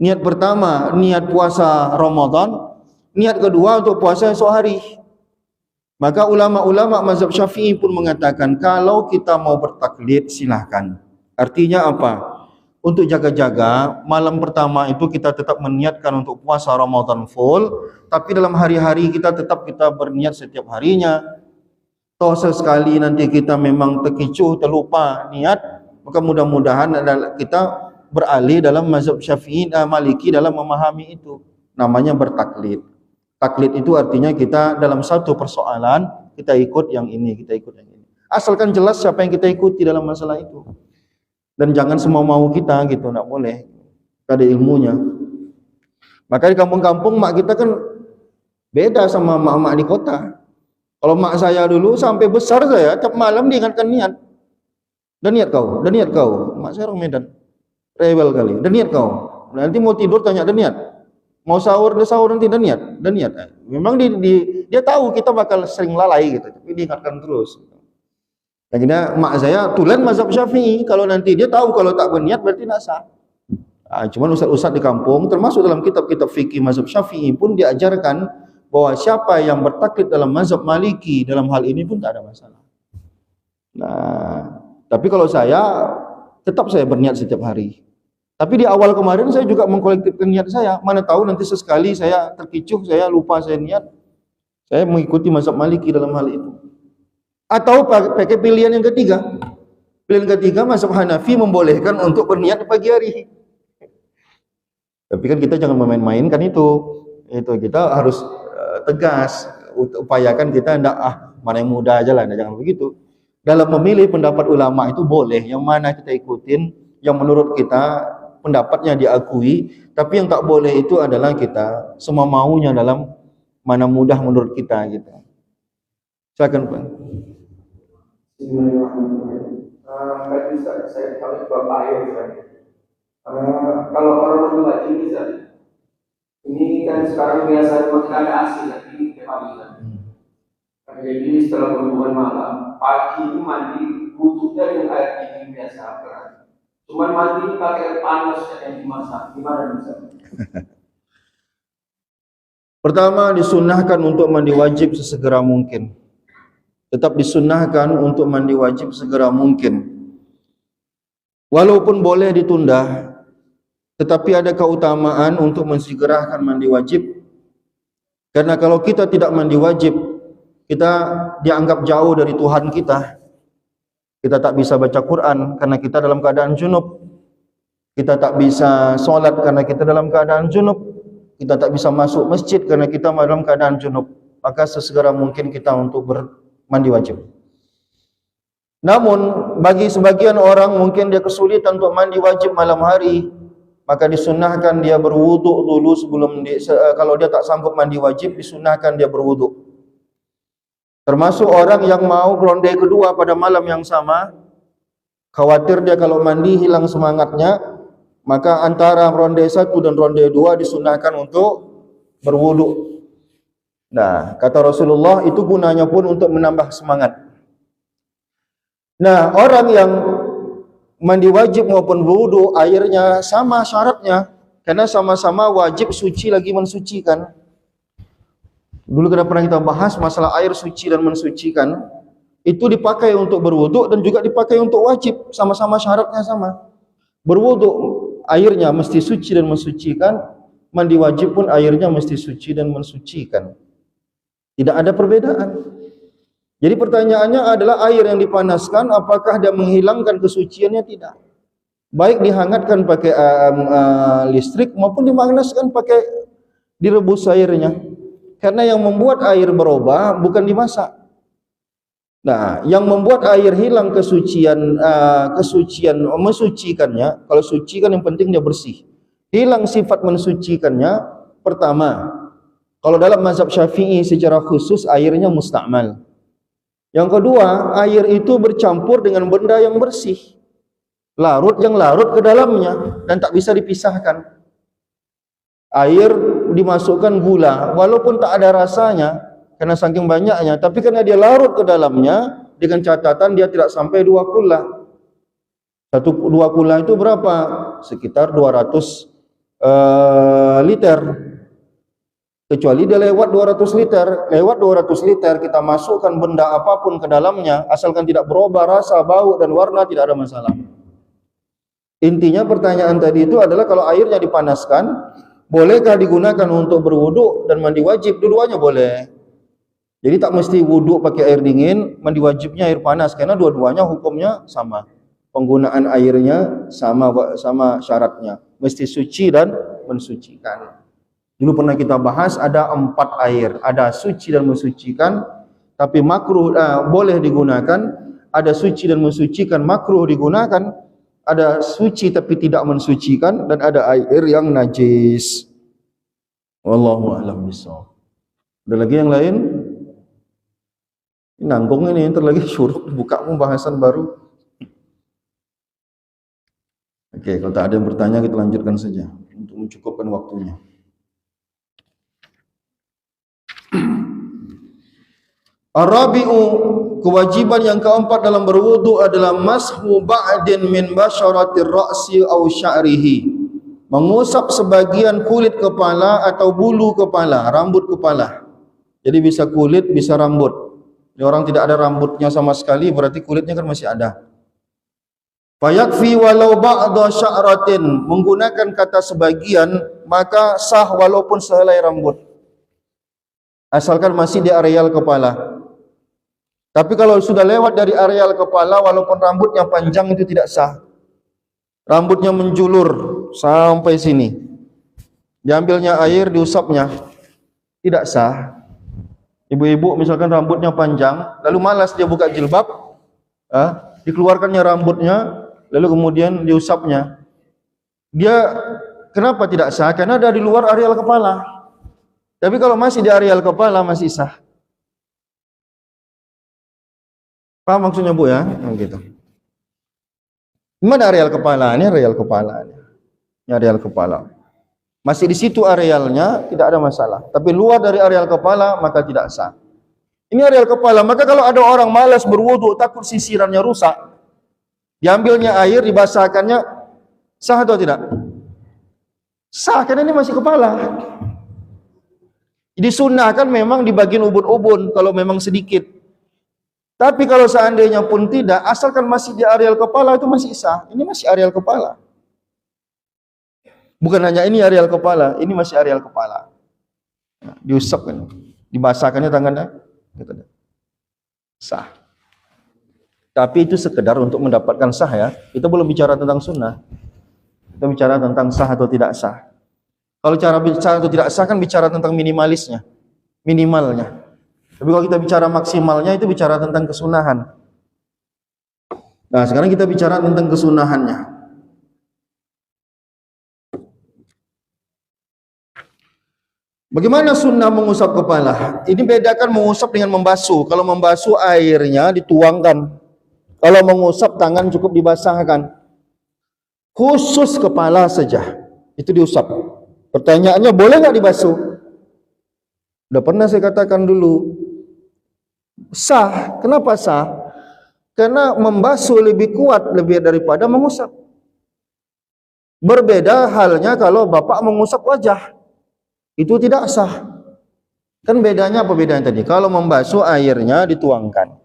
Niat pertama, niat puasa Ramadan. Niat kedua untuk puasa esok hari. Maka ulama-ulama mazhab Syafi'i pun mengatakan, kalau kita mau bertaklid silahkan. Artinya apa? Untuk jaga-jaga, malam pertama itu kita tetap meniatkan untuk puasa Ramadan full, tapi dalam hari-hari kita berniat setiap harinya. Toh sesekali nanti kita memang terkecoh, terlupa niat, maka mudah-mudahan kita beralih dalam mazhab Syafi'i Maliki dalam memahami itu. Namanya bertaklid. Taklid itu artinya kita dalam satu persoalan kita ikut yang ini, kita ikut yang ini. Asalkan jelas siapa yang kita ikuti dalam masalah itu. Dan jangan semau-mau kita gitu, enggak boleh. Ada ilmunya. Maka di kampung-kampung mak kita kan beda sama mak-mak di kota. Kalau mak saya dulu sampai besar saya tiap malam diingatkan niat. Dan niat kau, dan niat kau. Mak saya orang Medan. Rebel kali. Dan niat kau. Nanti mau tidur tanya dan niat. Mau sahur nanti dan niat. Memang dia tahu kita bakal sering lalai gitu, tapi diingatkan terus. Akhirnya mak saya tulen mazhab Syafi'i, kalau nanti dia tahu kalau tak berniat berarti tak sah. Cuman ustaz-ustaz di kampung termasuk dalam kitab-kitab fikih mazhab Syafi'i pun diajarkan bahwa siapa yang bertaklid dalam mazhab Maliki dalam hal ini pun tak ada masalah. Nah, tapi kalau saya tetap saya berniat setiap hari. Tapi di awal kemarin saya juga mengkolektifkan niat saya. Mana tahu nanti sesekali saya terkecoh, saya lupa saya niat. Saya mengikuti mazhab Maliki dalam hal itu. Atau pakai pilihan yang ketiga. Pilihan ketiga mazhab Hanafi membolehkan untuk berniat di pagi hari. Tapi kan kita jangan memain-mainkan itu. Itu kita harus tegas. Upayakan kita mana yang mudah aja lah, jangan begitu. Dalam memilih pendapat ulama itu boleh. Yang mana kita ikutin, yang menurut kita pendapatnya diakui, tapi yang tak boleh itu adalah kita semua maunya dalam mana mudah menurut kita gitu. Silakan Pak. Bismillahirrahmanirrahim. Tadi saya kalau Bapak air kalau orang membaca ini kan sekarang biasa memang tidak ada AC tapi pagi kan. Jadi setelah berhubungan malam, pagi itu mandi butuhnya dengan air dingin biasa kan. Cuman mandi pakai air panas yang dimasak, gimana bisa? Pertama, disunnahkan untuk mandi wajib sesegera mungkin. Tetap disunnahkan untuk mandi wajib segera mungkin. Walaupun boleh ditunda, tetapi ada keutamaan untuk mensegerakan mandi wajib. Karena kalau kita tidak mandi wajib, kita dianggap jauh dari Tuhan kita. Kita tak bisa baca Quran karena kita dalam keadaan junub. Kita tak bisa solat karena kita dalam keadaan junub. Kita tak bisa masuk masjid karena kita dalam keadaan junub. Maka sesegera mungkin kita untuk mandi wajib. Namun bagi sebagian orang mungkin dia kesulitan untuk mandi wajib malam hari, maka disunnahkan dia berwuduk dulu sebelum kalau dia tak sanggup mandi wajib, disunnahkan dia berwuduk. Termasuk orang yang mau ronde kedua pada malam yang sama, khawatir dia kalau mandi hilang semangatnya, maka antara ronde 1 dan ronde 2 disunnahkan untuk berwuduk. Nah, kata Rasulullah itu gunanya pun untuk menambah semangat. Nah, orang yang mandi wajib maupun wudu airnya sama syaratnya Karena sama-sama wajib suci lagi mensucikan. Dulu pernah kita bahas masalah air suci dan mensucikan. Itu dipakai untuk berwuduk dan juga dipakai untuk wajib. Sama-sama syaratnya sama. Berwuduk airnya mesti suci dan mensucikan. Mandi wajib pun airnya mesti suci dan mensucikan. Tidak ada perbedaan. Jadi pertanyaannya adalah air yang dipanaskan apakah dia menghilangkan kesuciannya? Tidak. Baik dihangatkan pakai listrik maupun dipanaskan pakai direbus airnya. Karena yang membuat air berubah bukan dimasak. Nah, yang membuat air hilang kesucian mensucikannya, kalau suci kan yang penting dia bersih. Hilang sifat mensucikannya, pertama, kalau dalam mazhab Syafi'i secara khusus airnya musta'mal. Yang kedua, air itu bercampur dengan benda yang bersih. Larut ke dalamnya dan tak bisa dipisahkan. Air dimasukkan gula, walaupun tak ada rasanya karena saking banyaknya, tapi karena dia larut ke dalamnya, dengan catatan dia tidak sampai 2 kula. 2 kula itu berapa? Sekitar 200 liter. Kecuali dia lewat 200 liter. Lewat 200 liter kita masukkan benda apapun ke dalamnya, asalkan tidak berubah rasa, bau dan warna, tidak ada masalah. Intinya pertanyaan tadi itu adalah kalau airnya dipanaskan, bolehkah digunakan untuk berwuduk dan mandi wajib? Dua-duanya boleh. Jadi tak mesti wuduk pakai air dingin, mandi wajibnya air panas, karena dua-duanya hukumnya sama. Penggunaan airnya sama syaratnya, mesti suci dan mensucikan. Dulu pernah kita bahas ada 4 air, ada suci dan mensucikan, tapi makruh boleh digunakan, ada suci dan mensucikan makruh digunakan, ada suci tapi tidak mensucikan, dan ada air yang najis. Wallahu a'lam bishawab. Ada lagi yang lain? Nanggung ini, entar lagi suruh buka pembahasan baru. Oke, kalau tak ada yang bertanya kita lanjutkan saja untuk mencukupkan waktunya. Ar-rabi'u, kewajiban yang keempat dalam berwudu adalah mashu ba'din min basyaratir ra'si aw sya'rihi. Mengusap sebagian kulit kepala atau bulu kepala, rambut kepala. Jadi bisa kulit, bisa rambut. Ini orang tidak ada rambutnya sama sekali, berarti kulitnya kan masih ada. Fayakfi walau ba'da sya'ratin, menggunakan kata sebagian, maka sah walaupun sehelai rambut. Asalkan masih di areal kepala. Tapi kalau sudah lewat dari areal kepala, walaupun rambutnya panjang itu tidak sah. Rambutnya menjulur sampai sini. Diambilnya air, diusapnya. Tidak sah. Ibu-ibu misalkan rambutnya panjang, lalu malas dia buka jilbab, dikeluarkannya rambutnya, lalu kemudian diusapnya. Dia kenapa tidak sah? Karena ada di luar areal kepala. Tapi kalau masih di areal kepala masih sah. Paham maksudnya Bu ya? Gitu. Mana areal kepala? Ini areal kepala. Ini areal kepala. Masih di situ arealnya, tidak ada masalah. Tapi luar dari areal kepala, maka tidak sah. Ini areal kepala, maka kalau ada orang malas berwudu, takut sisirannya rusak, diambilnya air, dibasahkannya, sah atau tidak? Sah, karena ini masih kepala. Jadi sunnah kan memang di bagian ubun-ubun, kalau memang sedikit. Tapi kalau seandainya pun tidak, asalkan masih di areal kepala, itu masih sah. Ini masih areal kepala. Bukan hanya ini areal kepala, ini masih areal kepala. Diusap kan, dibasahkannya tangannya, gitu. Sah. Tapi itu sekedar untuk mendapatkan sah ya. Kita belum bicara tentang sunnah. Kita bicara tentang sah atau tidak sah. Kalau cara bicara atau tidak sah kan bicara tentang minimalisnya, minimalnya. Tapi kalau kita bicara maksimalnya itu bicara tentang kesunahan. Nah sekarang kita bicara tentang kesunahannya. Bagaimana sunnah mengusap kepala? Ini bedakan mengusap dengan membasuh. Kalau membasuh airnya dituangkan. Kalau mengusap tangan cukup dibasahkan. Khusus kepala saja. Itu diusap. Pertanyaannya boleh nggak dibasuh? Udah pernah saya katakan dulu. Sah. Kenapa sah? Karena membasuh lebih kuat lebih daripada mengusap. Berbeda halnya kalau bapak mengusap wajah, itu tidak sah. Kan bedanya apa bedanya tadi? Kalau membasuh airnya dituangkan.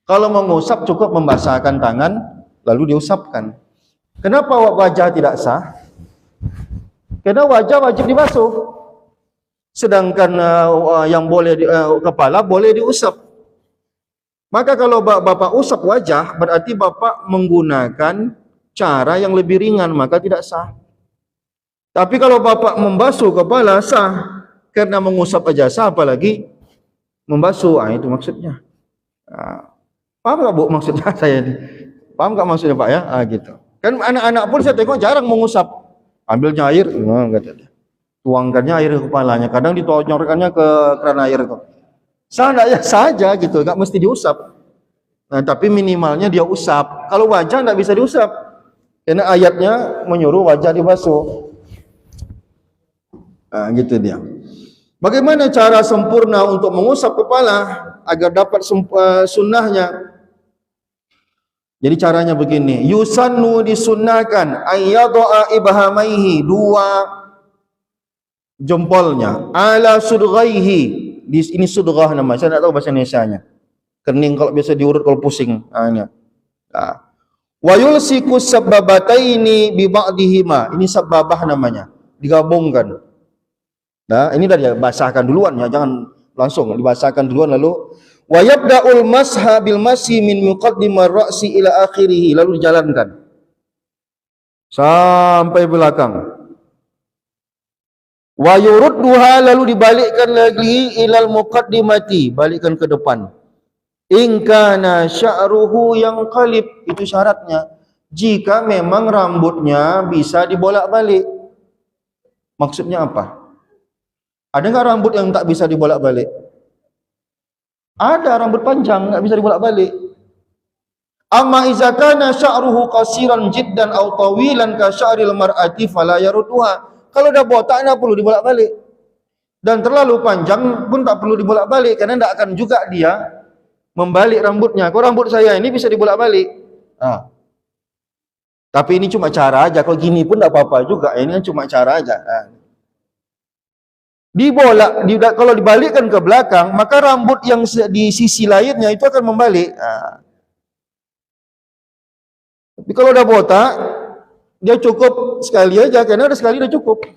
Kalau mengusap cukup membasahkan tangan lalu diusapkan. Kenapa wajah tidak sah? Karena wajah wajib dibasuh. Sedangkan yang boleh kepala boleh diusap. Maka kalau bapak usap wajah berarti bapak menggunakan cara yang lebih ringan, maka tidak sah. Tapi kalau bapak membasuh kepala sah, karena mengusap aja sah, apalagi membasuh. Itu maksudnya. Paham tak Bu maksudnya saya ini? Paham tak maksudnya Pak ya? Gitu. Kan anak-anak pun saya tengok jarang mengusap. Ambilnya air, tuangkannya air ke kepalanya. Kadang ditonyorkannya ke keran air itu. Sah ya saja gitu, nggak mesti diusap. Nah, tapi minimalnya dia usap. Kalau wajah nggak bisa diusap, karena ayatnya menyuruh wajah dibasuh. Gitu dia. Bagaimana cara sempurna untuk mengusap kepala agar dapat sunnahnya? Jadi caranya begini, yusannu disunnahkan ayyadha ibhamaihi, dua jempolnya, ala sudghaihi. Ini sudghah namanya, saya tidak tahu bahasa Indonesianya. Kening kalau biasa diurut kalau pusing. Ini. Wa yulsiku sababataini bi ba'dihima. Ini sababah namanya, digabungkan. Nah, ini dah basahkan duluan ya, jangan langsung dibasahkan duluan lalu wa yabda'ul masha bil masi min muqaddimar ra'si ila akhirih, lalu dijalankan sampai belakang. Wa yurudduha, lalu dibalikkan lagi ilal muqaddimati, balikkan ke depan. In kana sya'ruhu yang qalib, itu syaratnya jika memang rambutnya bisa dibolak-balik. Maksudnya apa? Ada enggak rambut yang tak bisa dibolak-balik? Ada rambut panjang enggak bisa dibolak-balik. Amma iza kana sya'ruhu qasiran jiddan aw tawilan ka sya'ril mar'ati fala yarudduha. Kalau dah botak enggak perlu dibolak-balik. Dan terlalu panjang pun tak perlu dibolak-balik, karena enggak akan juga dia membalik rambutnya. Kok rambut saya ini bisa dibolak-balik? Tapi ini cuma cara aja. Kalau gini pun enggak apa-apa juga. Ini kan cuma cara aja. Kalau dibalikkan ke belakang, maka rambut yang di sisi lainnya itu akan membalik. Tapi kalau udah botak, dia cukup sekali aja, karena ada sekali udah cukup.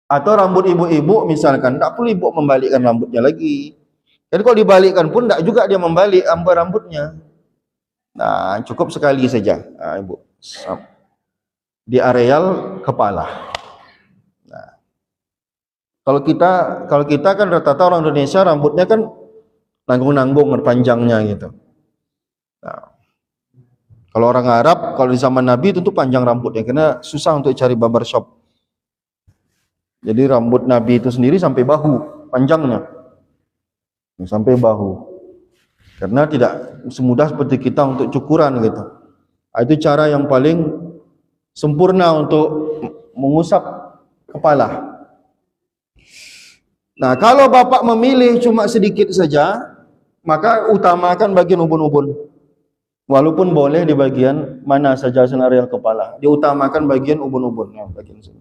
Atau rambut ibu-ibu misalkan, tak perlu ibu membalikkan rambutnya lagi. Jadi kalau dibalikkan pun tak juga dia membalik rambutnya. Nah, cukup sekali saja, ibu, di areal kepala. Kalau kita kan rata-rata orang Indonesia rambutnya kan nanggung-nanggung panjangnya gitu. Nah, kalau orang Arab, kalau di zaman Nabi tentu panjang rambutnya, karena susah untuk cari barbershop. Jadi rambut Nabi itu sendiri sampai bahu panjangnya, sampai bahu. Karena tidak semudah seperti kita untuk cukuran gitu. Itu cara yang paling sempurna untuk mengusap kepala. Nah, kalau bapak memilih cuma sedikit saja, maka utamakan bagian ubun-ubun. Walaupun boleh di bagian mana saja selain areal kepala, diutamakan bagian ubun-ubun, bagian sini.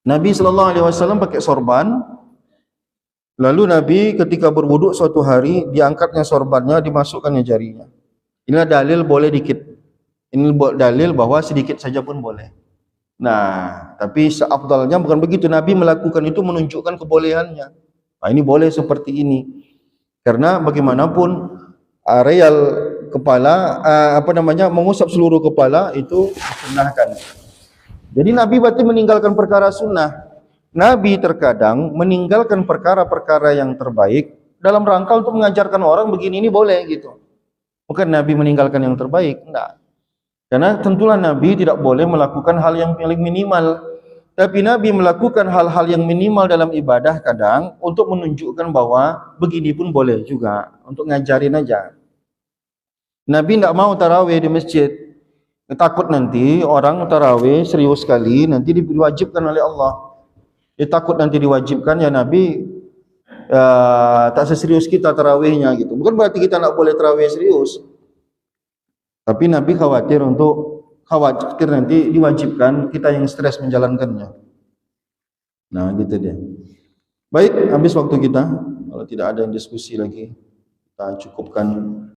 Nabi SAW pakai sorban. Lalu Nabi ketika berwuduk suatu hari, diangkatnya sorbannya, dimasukkannya jarinya. Inilah dalil boleh dikit. Ini dalil bahwa sedikit saja pun boleh. Nah, tapi seafdalnya bukan begitu. Nabi melakukan itu menunjukkan kebolehannya. Ini boleh seperti ini. Karena bagaimanapun areal kepala, mengusap seluruh kepala itu disunnahkan. Jadi Nabi berarti meninggalkan perkara sunnah. Nabi terkadang meninggalkan perkara-perkara yang terbaik dalam rangka untuk mengajarkan orang begini ini boleh gitu. Bukan Nabi meninggalkan yang terbaik, enggak. Karena tentulah Nabi tidak boleh melakukan hal yang paling minimal. Tapi Nabi melakukan hal-hal yang minimal dalam ibadah kadang untuk menunjukkan bahwa begini pun boleh juga, untuk ngajarin aja. Nabi tidak mau tarawih di masjid. Takut nanti orang tarawih serius sekali, nanti diwajibkan oleh Allah. Dia takut nanti diwajibkan, ya Nabi tak seserius kita tarawihnya gitu. Bukan berarti kita tidak boleh tarawih serius. Tapi Nabi khawatir untuk khawatir nanti diwajibkan kita yang stres menjalankannya. Nah, gitu dia. Baik, habis waktu kita. Kalau tidak ada yang diskusi lagi, kita cukupkan